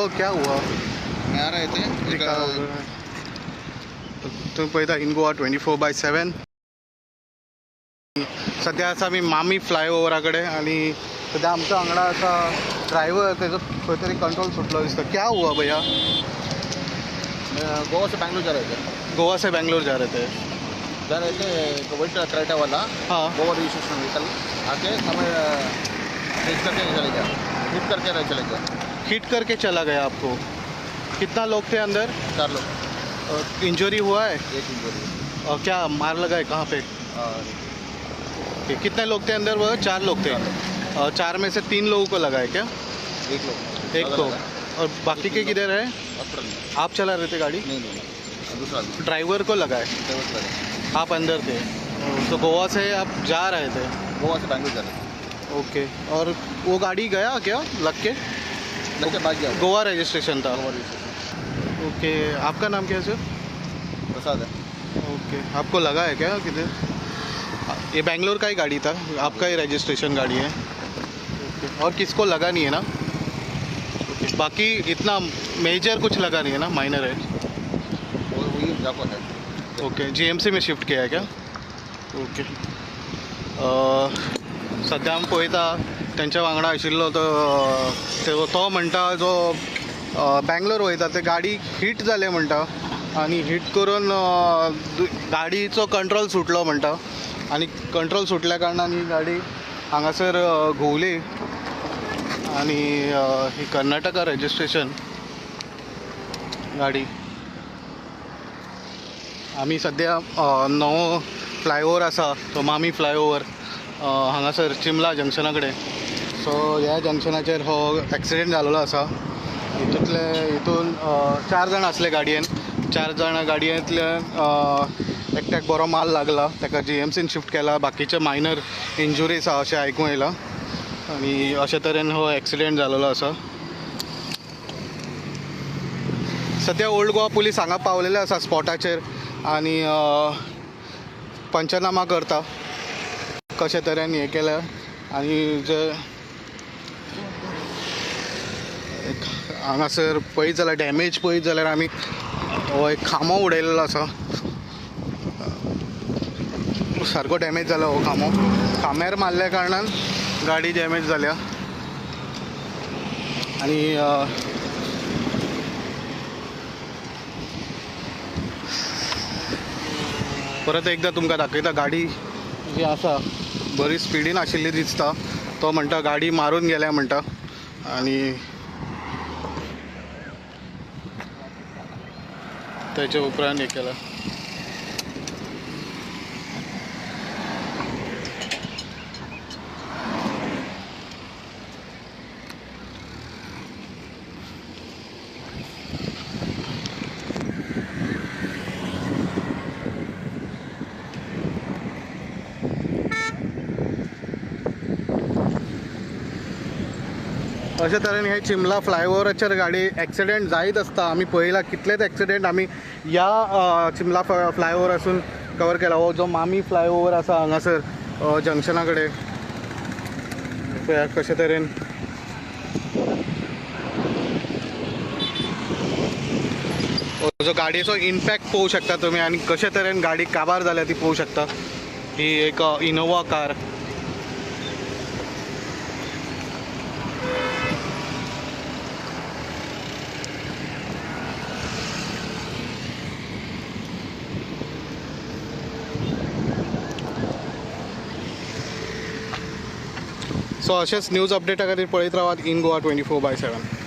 क्या हुआ? मैं आ रहे थे तुम्ही पहिला इन गोवा 24/7. सध्या असा मी मामी फ्लायओव्हराकडे आणि सध्या आमचा अंगडा असा ड्रायव्हर त्याचं काहीतरी कंट्रोल सुटलं दिसतं. क्या हुआ भैया? गोवा से बैंगलोर जा रहे थे गोवा से बैंगलोर जा रहे थे. तो वही क्रेटा वाला हाँ. गोवा रजिस्ट्रेशन व्हीकल आके हमें रेस करके चले गया, हिट करके चले गया. हिट करके चला गया आपको. कितना लोग थे अंदर? 4 लोग. इंजरी हुआ है? एक इंजरी. और क्या मार लगा है कहाँ पे? कितने लोग थे अंदर? वो 4 लोग थे. 4 में से 3 लोगों को लगा है क्या? एक को. और बाकी के किधर है? आप चला रहे थे गाड़ी? नहीं, दूसरा ड्राइवर को लगा है. आप अंदर थे. तो गोवा से आप जा रहे थे? गोवा से बैंगलोर जा रहे थे. ओके. और वो गाड़ी गया क्या लग के? भाग गया. गोवा रजिस्ट्रेशन था. गोवा रजिस्ट्रेशन. ओके. आपका नाम क्या है सर? प्रसाद है. ओके. आपको लगा है क्या किधर? ये बैंगलोर का ही गाड़ी था, आपका ही रजिस्ट्रेशन गाड़ी है. ओके. और किसको लगा नहीं है ना? ओके. बाकी इतना मेजर कुछ लगा नहीं है ना, माइनर है. वही जाको है. ओके. जीएमसी में शिफ्ट किया है क्या? ओके. सध्या आमी पळयता त्यांच्या वांगडा आशिल्लो तो म्हणटा जो बँगलोर वयता ते गाडी हिट जाले म्हणटा आणि हिट करून गाडीचो कंट्रोल सुटलो म्हणटा आणि कंट्रोल सुटल्या कारणान ही गाडी हांगासर घुंवली आणि ही कर्नाटका रजिस्ट्रेशन गाडी. आम्ही सध्या नवो फ्लायओव्हर आसा तो मामी फ्लायओव्हर हांगासर चिमला जंक्शनाकडे. सो ह्या जंक्शनाचेर हो एक्सिडेंट जाल्लो आसा. हितून 4 जाण आसले गाडयेन. 4 जाण गाडयेंतल्यान एकट्याक बरो माल लागला, ताका जीएमसीन शिफ्ट केला. बाकीचे मायनर इंजुरीज आहा अशें आयकूं येयलां आनी अशे तरेन हो एक्सिडेंट जाल्लो आसा. सध्या ओल्ड गोवा पुलीस हांगा पावलेले आसा स्पॉटाचेर आनी पंचनामा करता कशे तरेन हें केल्या. आनी जे हांगासर पळयत जाल्यार डॅमेज पळयत जाल्यार आमी हो एक खांबो उडयल्लो आसा. सारको डॅमेज जाला हो खांबो. खांब्यार मारल्या कारणान गाडी डॅमेज जाल्या. आनी परत एकदा तुमकां दाखयता. गाडी जी आसा बरी स्पिडीन आशिल्ली दिसता. तो म्हणटा गाडी मारून गेल्या म्हणटा आनी त्याच्या उपरांत हे केला. अशा तरेन हे चिमला फ्लायओव्हराचेर गाडी एक्सिडेंट जायत आसता. आमी पळयला कितलेच एक्सिडेंट आमी ह्या चिमला फ्लायओव्हरासून कवर केला. हो जो मामी फ्लायओव्हर आसा हांगासर जंक्शना कडेन कशे तरेन जो गाडयेचो इम्पॅक्ट पळोवंक शकता तुमी आनी कशे तरेन गाडी काबार जाल्या ती पळोवंक शकता. ही एक इनोवा कार. सो अशेंच न्यूज अपडेटा खातीर पळयत रावात इन गोवा 24/7.